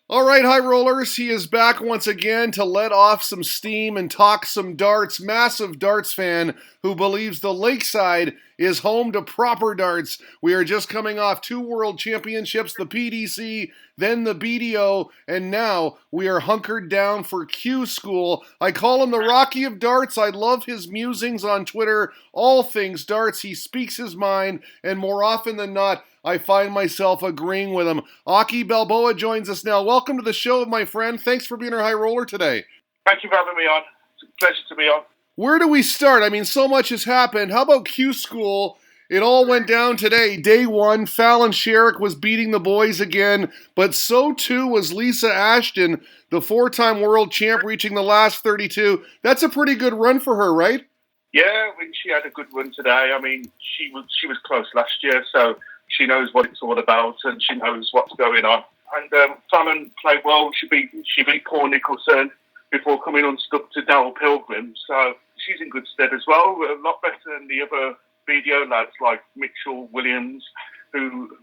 All right, high rollers, he is back once again to let off some steam and talk some darts. Massive darts fan who believes the Lakeside is home to proper darts. We are just coming off 2 world championships, the PDC, then the BDO, and now we are hunkered down for Q School. I call him the Rocky of Darts. I love his musings on Twitter, all things darts. He speaks his mind, and more often than not, I find myself agreeing with him. Aki Balboa joins us now. Welcome to the show, my friend. Thanks for being our high roller today. Thank you for having me on. It's a pleasure to be on. Where do we start? I mean, so much has happened. How about Q School? It all went down today. Day 1, Fallon Sherrick was beating the boys again, but so too was Lisa Ashton, the 4-time world champ, reaching the last 32. That's a pretty good run for her, right? Yeah, she had a good run today. I mean, she was close last year, so she knows what it's all about and she knows what's going on. And Fallon played well. She beat Paul Nicholson before coming unstuck to Darryl Pilgrim. So she's in good stead as well. A lot better than the other BDO lads like Mitchell Williams, who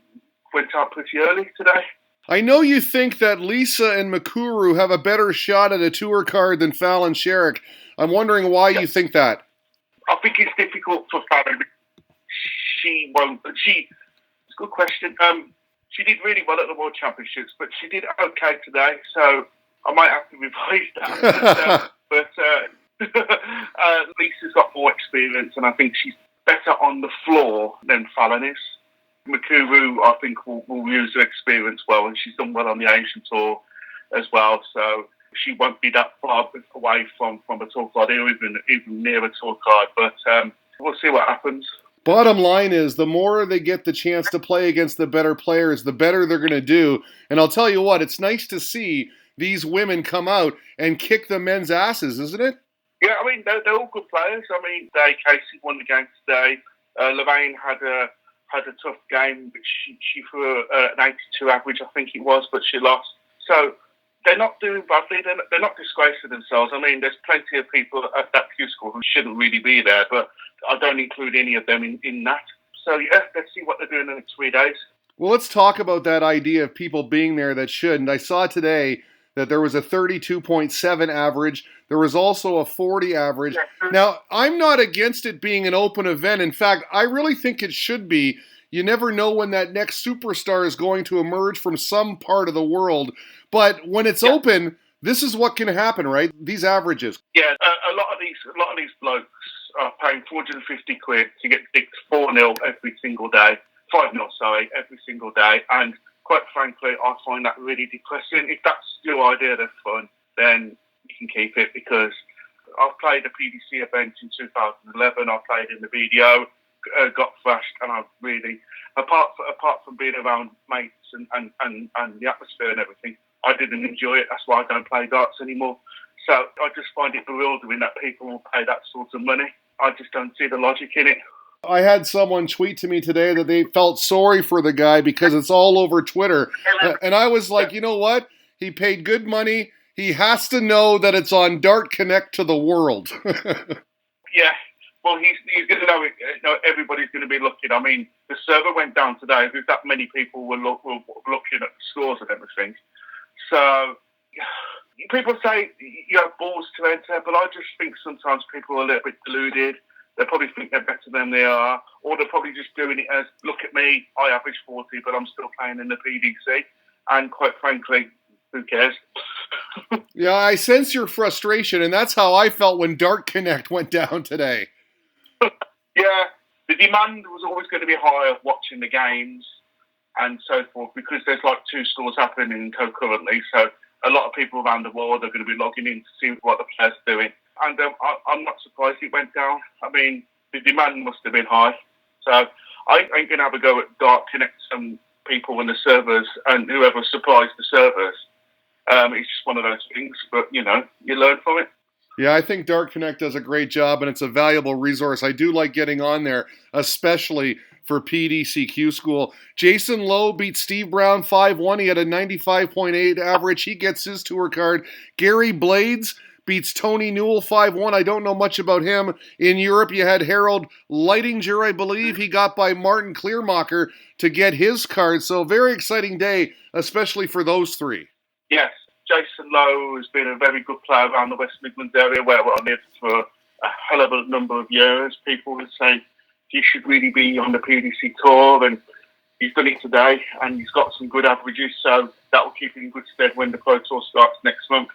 went out pretty early today. I know you think that Lisa and Makuru have a better shot at a tour card than Fallon Sherrick. I'm wondering why you think that. I think it's difficult for Fallon. She won't. It's a good question. She did really well at the World Championships, but she did okay today, so I might have to revise that. but Lisa's got more experience, and I think she's better on the floor than Fallon is. Makuru, I think, will use her experience well, and she's done well on the Asian Tour as well, so she won't be that far away from a tour card, or even near a tour card, but we'll see what happens. Bottom line is, the more they get the chance to play against the better players, the better they're going to do. And I'll tell you what, it's nice to see these women come out and kick the men's asses, isn't it? Yeah, I mean, they're all good players. I mean, Casey won the game today. Lorraine had a tough game, but she threw an 82 average, I think it was, but she lost. So they're not doing badly. They're not disgracing themselves. I mean, there's plenty of people at that Q School who shouldn't really be there, but I don't include any of them in that. So, yeah, let's see what they're doing in the next 3 days. Well, let's talk about that idea of people being there that shouldn't. I saw today that there was a 32.7 average. There was also a 40 average. Now, I'm not against it being an open event. In fact, I really think it should be. You never know when that next superstar is going to emerge from some part of the world. But when it's open, this is what can happen, right? These averages. Yeah, a lot of these blokes are paying 450 quid to get dicked 4-0 every single day. 5-0, sorry, every single day. And quite frankly, I find that really depressing. If that's your idea of fun, then you can keep it, because I've played a PDC event in 2011. I played in the BDO, got thrashed, and I really, apart from being around mates and the atmosphere and everything, I didn't enjoy it. That's why I don't play darts anymore. So I just find it bewildering that people will pay that sort of money. I just don't see the logic in it. I had someone tweet to me today that they felt sorry for the guy because it's all over Twitter. And I was like, you know what? He paid good money. He has to know that it's on Dart Connect to the world. Yeah. Well, he's going to know it. Everybody's going to be looking. I mean, the server went down today. There's that many people were looking at the scores and everything. So people say you have balls to enter, but I just think sometimes people are a little bit deluded. They probably think they're better than they are, or they're probably just doing it as, look at me, I average 40, but I'm still playing in the PDC. And quite frankly, who cares? Yeah, I sense your frustration, and that's how I felt when Dart Connect went down today. Yeah, the demand was always going to be higher watching the games and so forth, because there's like 2 scores happening concurrently. So a lot of people around the world are going to be logging in to see what the players are doing. And I'm not surprised it went down. I mean, the demand must have been high. So I ain't going to have a go at Dart Connect some people and the servers and whoever supplies the servers. It's just one of those things, but, you learn from it. Yeah, I think Dart Connect does a great job, and it's a valuable resource. I do like getting on there, especially for PDC Q School. Jason Lowe beat Steve Brown 5-1. He had a 95.8 average. He gets his tour card. Gary Blades beats Tony Newell 5-1. I don't know much about him. In Europe, you had Harold Leitinger, I believe. He got by Martin Kleermacher to get his card. So very exciting day, especially for those 3. Yes, Jason Lowe has been a very good player around the West Midlands area where I lived for a hell of a number of years. People would say he should really be on the PDC Tour, and he's done it today, and he's got some good averages, so that will keep him in good stead when the Pro Tour starts next month.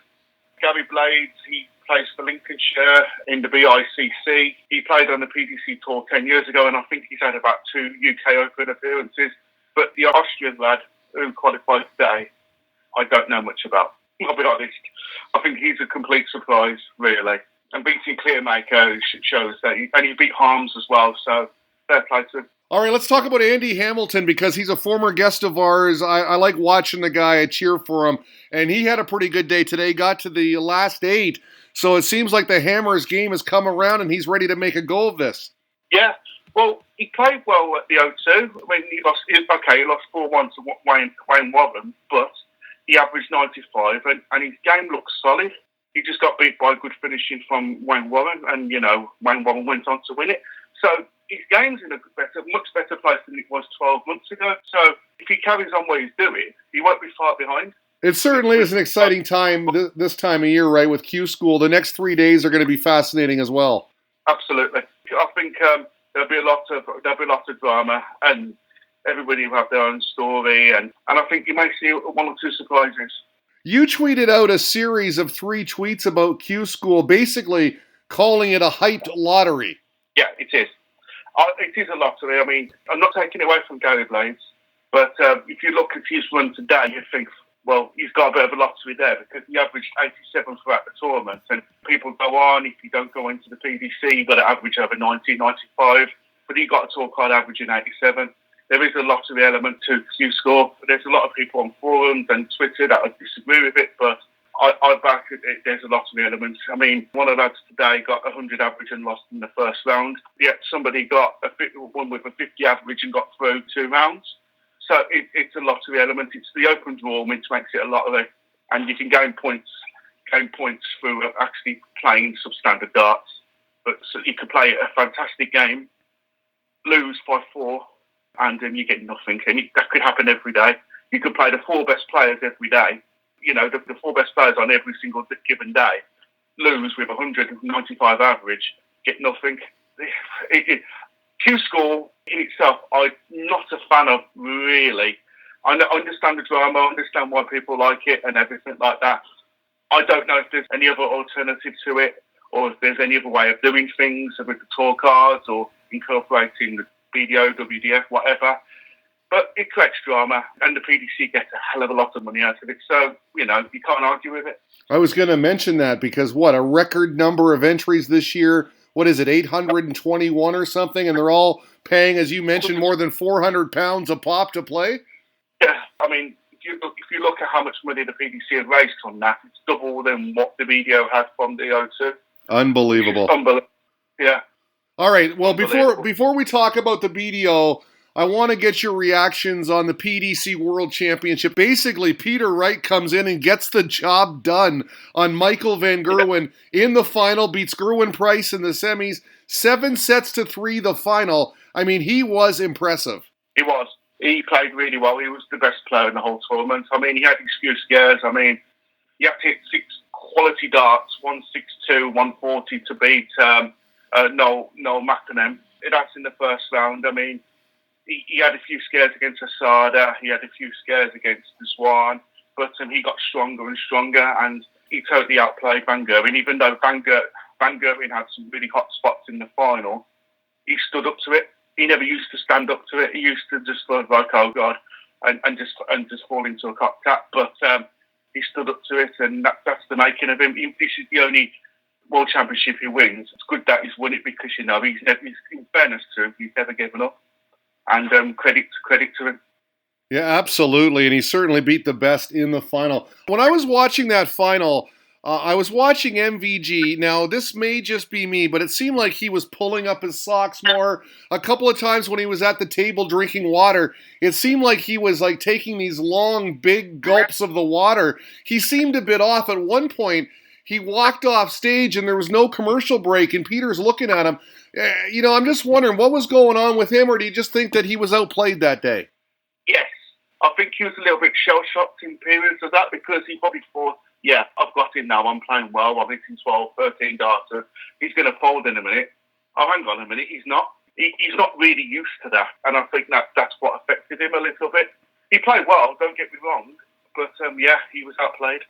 Gary Blades, he plays for Lincolnshire in the BICC. He played on the PDC Tour 10 years ago, and I think he's had about 2 UK Open appearances. But the Austrian lad who qualified today, I don't know much about. I'll be honest. I think he's a complete surprise, really. And beating Clearmaker shows that and he beat Harms as well, so fair play to him. All right, let's talk about Andy Hamilton because he's a former guest of ours. I like watching the guy. I cheer for him. And he had a pretty good day today, got to the last 8. So it seems like the Hammers game has come around and he's ready to make a go of this. Yeah, well, he played well at the O2. When he lost 4-1 to Wayne Warren, but he averaged 95 and his game looks solid. He just got beat by good finishing from Wayne Warren, and, Wayne Warren went on to win it. So his game's in a much better place than it was 12 months ago. So if he carries on what he's doing, he won't be far behind. It certainly is an exciting time this time of year, right, with Q School. The next 3 days are going to be fascinating as well. Absolutely. I think there'll be a lot of drama, and everybody will have their own story, and I think you may see 1 or 2 surprises. You tweeted out a series of 3 tweets about Q School, basically calling it a hyped lottery. Yeah, it is. It is a lottery. I mean, I'm not taking it away from Gary Blades, but if you look at his run today, you think, well, he's got a bit of a lottery there because he averaged 87 throughout the tournament. And people go on, if you don't go into the PDC, you've got to average over 90, 95. But he got a tour card averaging 87. There is a lottery element to Q Score. There's a lot of people on forums and Twitter that would disagree with it, but I back it. There's a lottery element. I mean, one of the lads today got 100 average and lost in the first round. Yet somebody got one with a 50 average and got through 2 rounds. So it's a lottery element. It's the open draw which makes it a lottery, and you can gain points through actually playing substandard darts. But so you could play a fantastic game, lose by 4, and then you get nothing. And that could happen every day. You could play the 4 best players every day. The 4 best players on every single given day, lose with 195 average, get nothing. Q Score in itself, I'm not a fan of, really. I understand the drama, I understand why people like it and everything like that. I don't know if there's any other alternative to it, or if there's any other way of doing things with the tour cards or incorporating the BDO, WDF, whatever. But it creates drama, and the PDC gets a hell of a lot of money out of it. So, you can't argue with it. I was going to mention that because, a record number of entries this year. What is it, 821 or something? And they're all paying, as you mentioned, more than £400 a pop to play? Yeah, I mean, if you look at how much money the PDC had raised on that, it's double than what the BDO had from the O2. Unbelievable. Yeah. All right, well, before we talk about the BDO, I want to get your reactions on the PDC World Championship. Basically, Peter Wright comes in and gets the job done on Michael Van Gerwen in the final, beats Gerwin Price in the semis, 7-3 the final. I mean, he was impressive. He was. He played really well. He was the best player in the whole tournament. I mean, he had his few scares. I mean, he had to hit 6 quality darts, 162, 140 to beat Noel McInerney. That's in the first round. I mean, he had a few scares against Asada. He had a few scares against the Swan. But he got stronger and stronger, and he totally outplayed Van Gerwen. Even though Van Gerwen had some really hot spots in the final, he stood up to it. He never used to stand up to it. He used to just go like, oh God, and just fall into a cocktail. But he stood up to it, and that's the making of him. This is the only World Championship he wins. It's good that he's won it because he's in fairness to him, he's never given up. And credit to him. Yeah, absolutely. And he certainly beat the best in the final. When I was watching that final, I was watching MVG. Now, this may just be me, but it seemed like he was pulling up his socks more. A couple of times when he was at the table drinking water, it seemed like he was taking these long, big gulps of the water. He seemed a bit off. At one point, he walked off stage and there was no commercial break, and Peter's looking at him. I'm just wondering what was going on with him, or do you just think that he was outplayed that day? Yes. I think he was a little bit shell-shocked in periods of that because he probably thought, yeah, I've got him now, I'm playing well, I'm hitting 12, 13 darts, he's going to fold in a minute. Oh, hang on a minute, he's not. He's not really used to that, and I think that's what affected him a little bit. He played well, don't get me wrong, but yeah, he was outplayed.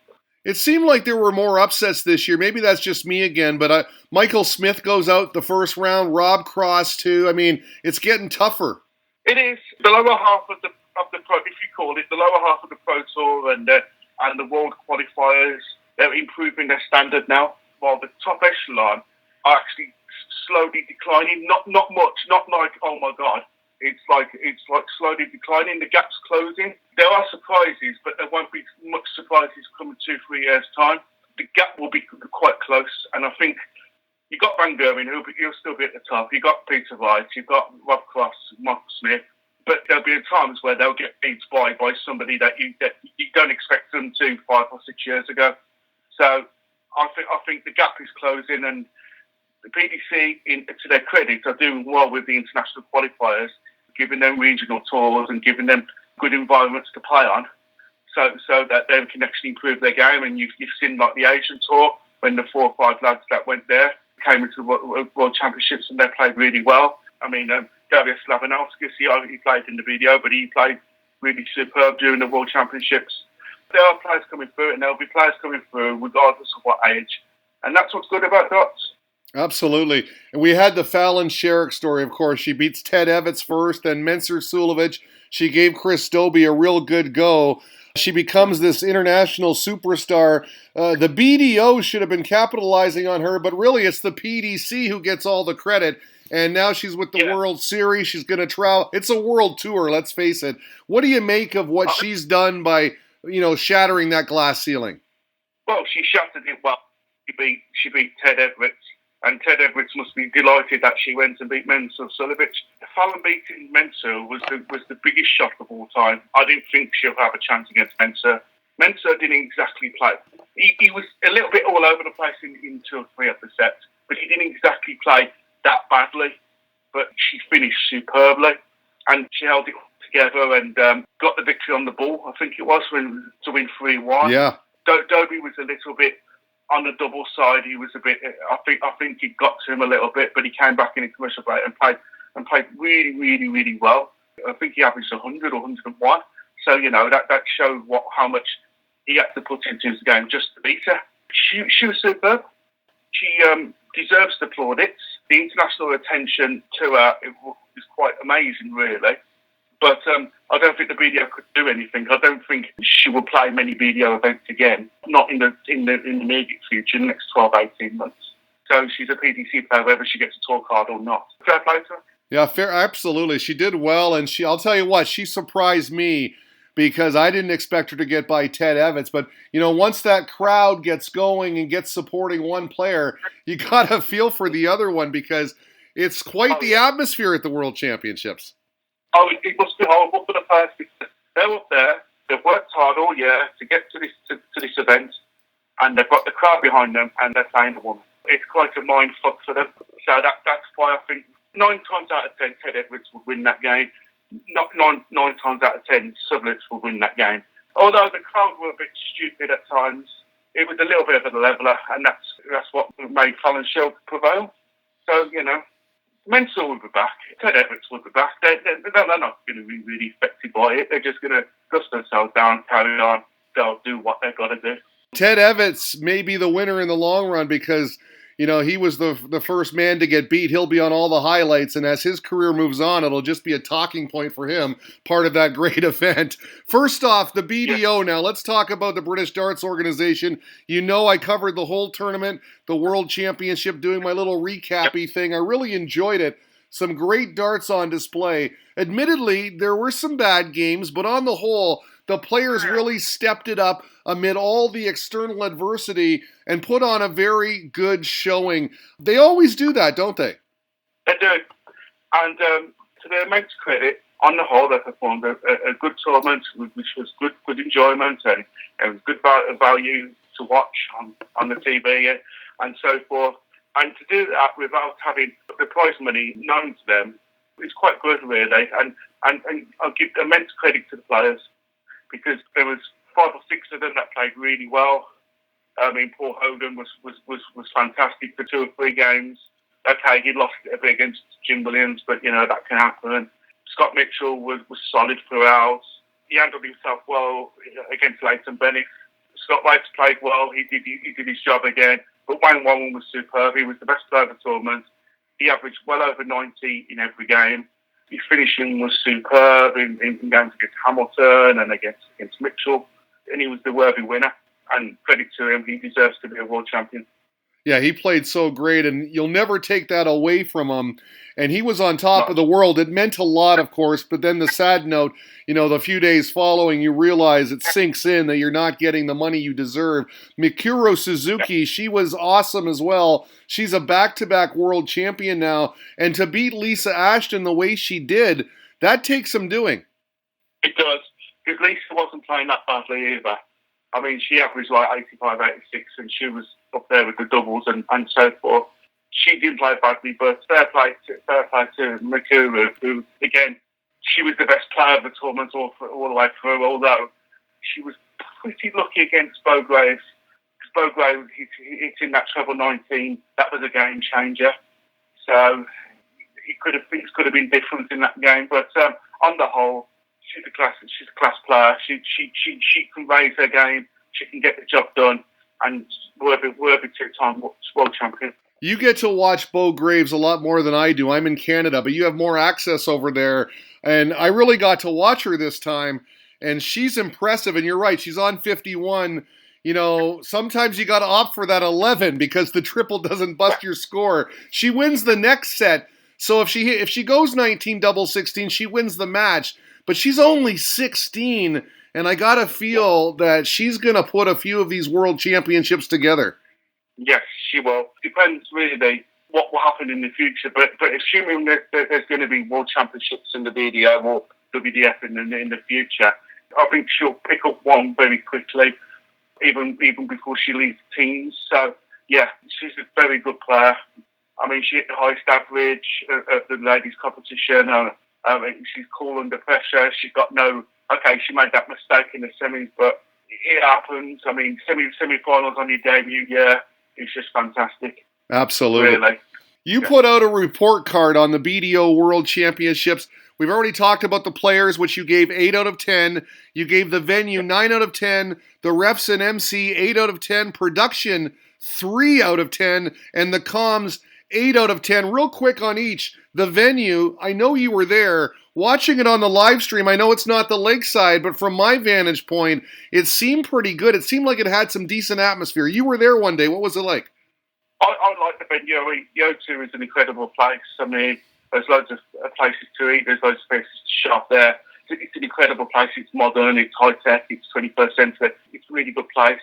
It seemed like there were more upsets this year. Maybe that's just me again, but Michael Smith goes out the first round, Rob Cross too. I mean, it's getting tougher. It is. The lower half of the pro, if you call it, the lower half of the Pro Tour and the World Qualifiers, they're improving their standard now, while the top echelon are actually slowly declining. Not much, not like, oh my God. It's like slowly declining. The gap's closing. There are surprises, but there won't be much surprises coming 2-3 years' time. The gap will be quite close, and I think you got Van Gerwen, he'll still be at the top. You got Peter Wright, you've got Rob Cross, Michael Smith, but there'll be times where they'll get beat by somebody that you don't expect them to 5 or 6 years ago. So I think the gap is closing, and the PDC, to their credit, are doing well with the international qualifiers, giving them regional tours and giving them good environments to play on, so that they can actually improve their game. And you've seen like the Asian tour, when the 4 or 5 lads that went there came into the World Championships and they played really well. I mean, Darius Slavanowskis, he played in the BDO, but he played really superb during the World Championships. There are players coming through, and there'll be players coming through regardless of what age. And that's what's good about darts. Absolutely. And we had the Fallon Sherrick story, of course. She beats Ted Evans first, then Mensur Suljovic. She gave Chris Dobie a real good go. She becomes this international superstar. The BDO should have been capitalizing on her, but really it's the PDC who gets all the credit. And now she's with the World Series. She's going to travel. It's a world tour, let's face it. What do you make of what she's done by, shattering that glass ceiling? Well, she shattered it well. She beat Ted Everett. And Ted Everett must be delighted that she went and beat Mensur Suljovic. Fallon beating Mensur was the biggest shock of all time. I didn't think she'll have a chance against Mensur. Mensur didn't exactly play. He was a little bit all over the place in 2 or 3 of the sets, but he didn't exactly play that badly. But she finished superbly, and she held it together and got the victory on the ball, I think it was, to win 3-1. Yeah. Dobie was a little bit on the double side. He was a bit. I think it got to him a little bit, but he came back in a commercial break and played really, really, really well. I think he averaged 100 or 101. So that showed how much he had to put into his game just to beat her. She was superb. She deserves the plaudits. The international attention to her is quite amazing, really. But I don't think the BDO could do anything. I don't think she will play many BDO events again, not in the immediate future, in the next 12, 18 months. So she's a PDC player, whether she gets a tour card or not. Fair play to her. Yeah, fair, absolutely. She did well, and I'll tell you what, she surprised me because I didn't expect her to get by Ted Evans. But, once that crowd gets going and gets supporting one player, you got to feel for the other one because it's quite the atmosphere at the World Championships. Oh, it must be horrible for the players because they're up there, they've worked hard all year to get to this event, and they've got the crowd behind them, and they're playing the woman. It's quite a mind fuck for them. So that's why I think 9 times out of 10, Ted Edwards would win that game. Not 9 times out of 10, Suljovic will win that game. Although the crowd were a bit stupid at times, it was a little bit of a leveller, and that's what made Fallon Sherrick prevail. So, Mensur will be back. Ted Everett will be back. They're not going to be really affected by it. They're just going to dust themselves down, carry on. They'll do what they've got to do. Ted Evans may be the winner in the long run because, he was the first man to get beat. He'll be on all the highlights, and as his career moves on, it'll just be a talking point for him, part of that great event. First off, the BDO now. Let's talk about the British Darts Organization. I covered the whole tournament, the World Championship, doing my little recappy thing. I really enjoyed it. Some great darts on display. Admittedly, there were some bad games, but on the whole, the players really stepped it up amid all the external adversity and put on a very good showing. They always do that, don't they? They do. And to their immense credit, on the whole, they performed a good tournament, which was good enjoyment, and it was good value to watch on the TV and so forth. And to do that without having the prize money known to them is quite good, really. And I'll give immense credit to the players. because there was 5 or 6 of them that played really well. I mean, Paul Hogan was fantastic for 2 or 3 games. Okay, he lost it a bit against Jim Williams, but, that can happen. Scott Mitchell was solid throughout. He handled himself well against Leighton Bennett. Scott Waits played well. He did his job again. But Wayne Warren was superb. He was the best player of the tournament. He averaged well over 90 in every game. His finishing was superb in games against Hamilton and against Mitchell. And he was the worthy winner. And credit to him, he deserves to be a world champion. Yeah, he played so great, and you'll never take that away from him. And he was on top of the world. It meant a lot, of course, but then the sad note, the few days following, you realize it sinks in that you're not getting the money you deserve. Mikuro Suzuki, she was awesome as well. She's a back-to-back world champion now, and to beat Lisa Ashton the way she did, that takes some doing. It does, because Lisa wasn't playing that badly either. I mean, she averaged like 85, 86, and she was up there with the doubles and so forth. She didn't play badly, but fair play to Mikuru, who, again, she was the best player of the tournament all the way through, although she was pretty lucky against Bo Graves. Bo Graves hitting that treble 19, that was a game changer. So things could have been different in that game, but on the whole, she's a class player. She can raise her game. She can get the job done, and worthy 2-time world champion. You get to watch Bo Graves a lot more than I do. I'm in Canada, but you have more access over there, and I really got to watch her this time, and she's impressive. And you're right, she's on 51. Sometimes you got to opt for that 11 because the triple doesn't bust your score. She wins the next set, so if she goes 19 double 16, she wins the match. But she's only 16, and I got to feel that she's going to put a few of these world championships together. Yes, she will. Depends really what will happen in the future. But assuming that there's going to be world championships in the BDO or WDF in the future, I think she'll pick up one very quickly, even before she leaves teams. So, yeah, she's a very good player. I mean, she hit the highest average of the ladies' competition. She's cool under pressure. She's got she made that mistake in the semis, but it happens. I mean, semi-finals on your debut, it's just fantastic. Absolutely. Really. You put out a report card on the BDO World Championships. We've already talked about the players, which you gave 8 out of 10. You gave the venue 9 out of 10, the refs and MC 8 out of 10, production 3 out of 10, and the comms 8 out of 10. Real quick on each. The venue, I know you were there. Watching it on the live stream, I know it's not the lakeside, but from my vantage point, it seemed pretty good. It seemed like it had some decent atmosphere. You were there one day. What was it like? I like the venue. I mean, Yo2 is an incredible place. I mean, there's loads of places to eat. There's loads of places to shop there. It's an incredible place. It's modern. It's high-tech. It's 21st century. It's a really good place.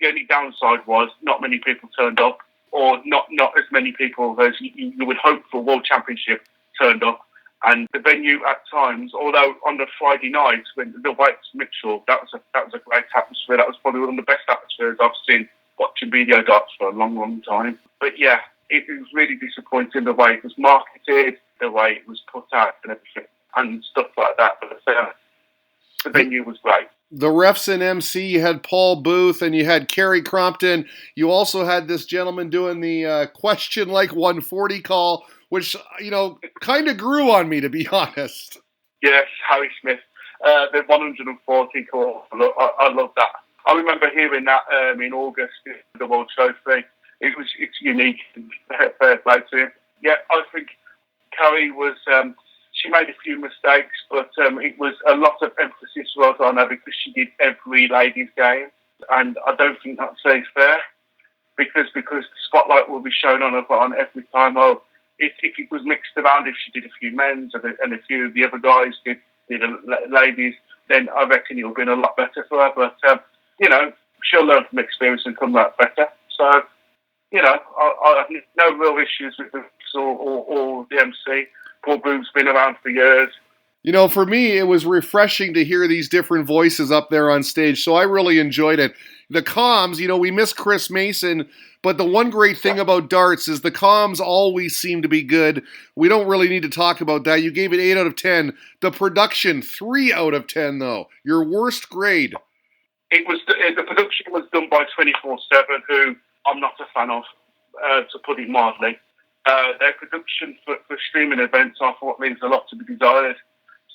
The only downside was not many people turned up, or not as many people as you would hope for a World Championship turned up. And the venue at times, although on the Friday night when the Whites Mitchell, that was a great atmosphere. That was probably one of the best atmospheres I've seen watching BDO darts for a long, long time. But yeah, it was really disappointing the way it was marketed, the way it was put out and everything, and stuff like that. But the venue was great. The refs and MC, you had Paul Booth and you had Kerry Crompton. You also had this gentleman doing the question like 140 call, which, kind of grew on me, to be honest. Yes, Harry Smith. The 140 call. I love that. I remember hearing that in August, the World Trophy. It's unique and fair play to him. Yeah, I think Kerry was... she made a few mistakes, but it was a lot of emphasis was on her because she did every ladies' game. And I don't think that's very fair because the spotlight will be shown on her on every time. If it was mixed around, if she did a few men's and a few of the other guys did ladies, then I reckon it would have been a lot better for her. But, she'll learn from experience and come out better. So, I have no real issues with the or the MC. Paul Booth's been around for years. For me, it was refreshing to hear these different voices up there on stage, so I really enjoyed it. The comms, we miss Chris Mason, but the one great thing about darts is the comms always seem to be good. We don't really need to talk about that. You gave it 8 out of 10. The production, 3 out of 10, though. Your worst grade. The production was done by 24/7, who I'm not a fan of, to put it mildly. Their production for streaming events, I thought, leaves a lot to be desired.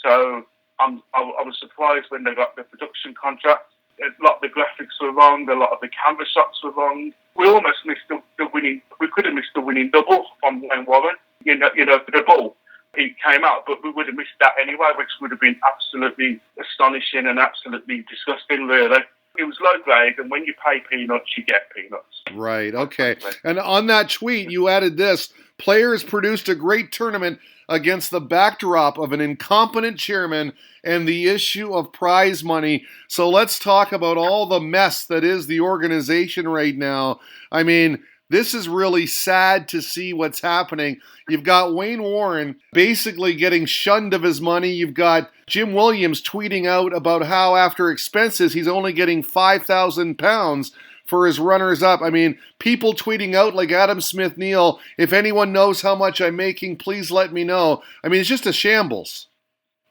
So I was surprised when they got the production contract. A lot of the graphics were wrong. A lot of the camera shots were wrong. We almost missed the winning. We could have missed the winning double from Wayne Warren. For the ball, it came out, but we would have missed that anyway, which would have been absolutely astonishing and absolutely disgusting, really. It was low grade, and when you pay peanuts, you get peanuts. Right, okay. And on that tweet, you added this: players produced a great tournament against the backdrop of an incompetent chairman and the issue of prize money. So let's talk about all the mess that is the organization right now. I mean, this is really sad to see what's happening. You've got Wayne Warren basically getting shunned of his money. You've got Jim Williams tweeting out about how after expenses, he's only getting £5,000 for his runners-up. I mean, people tweeting out like Adam Smith-Neal, if anyone knows how much I'm making, please let me know. I mean, it's just a shambles.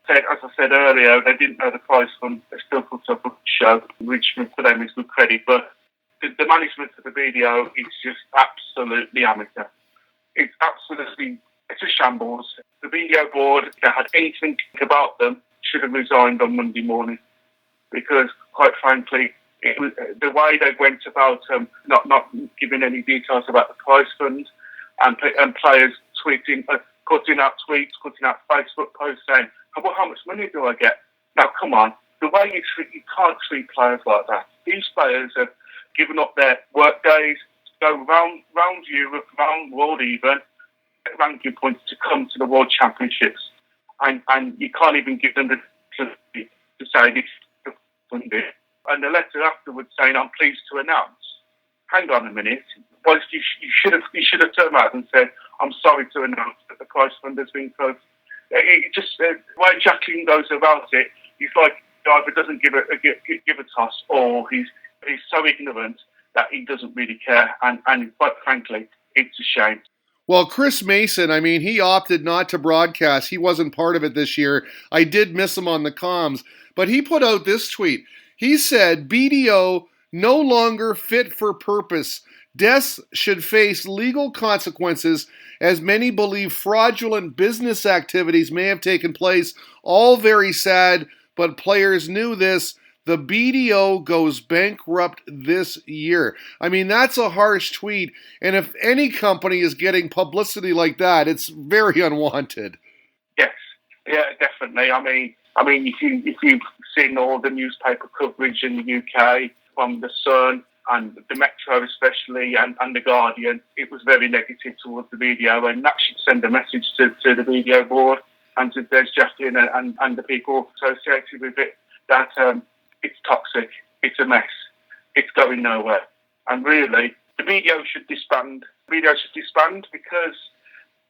As I said earlier, they didn't know the prize fund. They still put up a show, which for them is good credit, but the management of the BDO is just absolutely amateur. It's a shambles. The BDO board, if they had anything about them, should have resigned on Monday morning, because, quite frankly, it was, the way they went about not giving any details about the prize fund, and players tweeting, putting out tweets, putting out Facebook posts saying, "Well, how much money do I get?" Now, come on, the way you can't treat players like that. These players have given up their work days, go round Europe, round world even, ranking points to come to the World Championships, and you can't even give them to say this funding. And the letter afterwards saying, "I'm pleased to announce." Hang on a minute. Well, you should have turned around and said, "I'm sorry to announce that the prize fund has been closed." It just the way Jacqueline goes about it, he's like either doesn't give a toss, or he's so ignorant that he doesn't really care. And quite frankly, it's a shame. Well, Chris Mason, I mean, he opted not to broadcast. He wasn't part of it this year. I did miss him on the comms, but he put out this tweet. He said, BDO no longer fit for purpose. Deaths should face legal consequences, as many believe fraudulent business activities may have taken place. All very sad, but players knew this. The BDO goes bankrupt this year. I mean, that's a harsh tweet. And if any company is getting publicity like that, it's very unwanted. Yes, yeah, definitely. I mean, if you've seen all the newspaper coverage in the UK from the Sun and the Metro especially, and the Guardian, it was very negative towards the BDO, and that should send a message to the BDO board and to Des Jacqueline and the people associated with it that it's toxic, it's a mess, it's going nowhere. And really, the BDO should disband. The BDO should disband because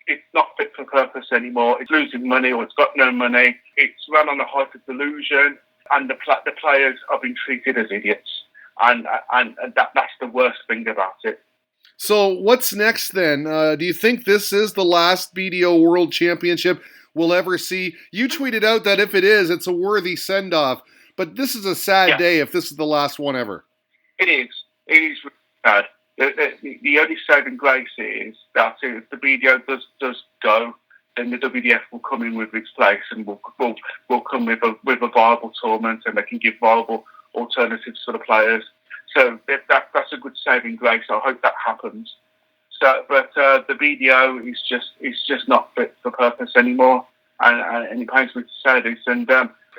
it's not fit for purpose anymore. It's losing money, or it's got no money. It's run on a hyper delusion, and the players are being treated as idiots. And that's the worst thing about it. So what's next then? Do you think this is the last BDO World Championship we'll ever see? You tweeted out that if it is, it's a worthy send-off. But this is a sad day if this is the last one ever. It is. It is really sad. The only saving grace is that if the BDO does go, then the WDF will come in with its place and will come with a viable tournament, and they can give viable alternatives for the players. So that's a good saving grace. I hope that happens. So, but the BDO is just not fit for purpose anymore, and it pains me to say this. And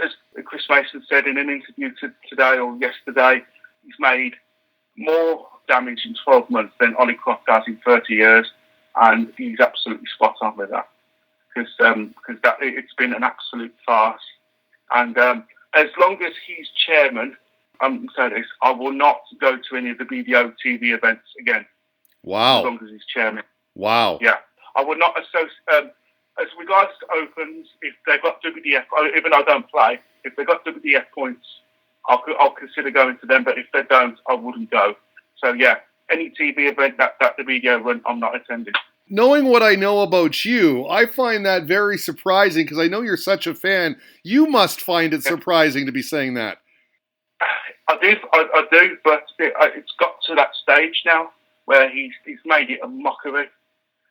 as Chris Mason said in an interview today or yesterday, he's made more damage in 12 months than Ollie Croft has in 30 years, and he's absolutely spot on with that, because it's been an absolute farce. And as long as he's chairman, I'm saying this, I will not go to any of the BDO TV events again. Wow. As long as he's chairman. Wow. Yeah. I will not associate. As regards to Opens, if they've got WDF, even though I don't play, if they've got WDF points, I'll consider going to them. But if they don't, I wouldn't go. So yeah, any TV event that the BDO run, I'm not attending. Knowing what I know about you, I find that very surprising because I know you're such a fan. You must find it surprising to be saying that. I do, but it's got to that stage now where he's made it a mockery,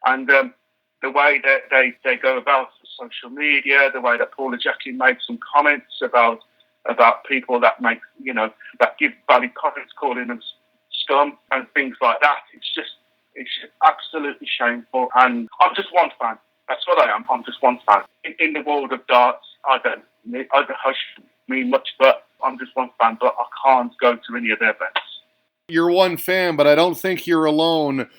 and the way that they go about social media, the way that Paula Jacklin made some comments about people that make that give valid comments, calling them scum and things like that. It's just absolutely shameful, and I'm just one fan. That's what I am. I'm just one fan. In the world of darts, I don't mean much, but I'm just one fan. But I can't go to any of their events. You're one fan, but I don't think you're alone.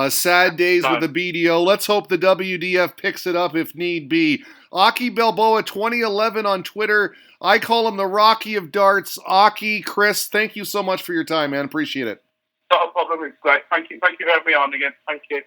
Sad days with the BDO. Let's hope the WDF picks it up if need be. Aki Balboa 2011 on Twitter. I call him the Rocky of darts. Aki, Chris, thank you so much for your time, man. Appreciate it. Not a problem. It's great. Thank you. Thank you for having me on again. Thank you.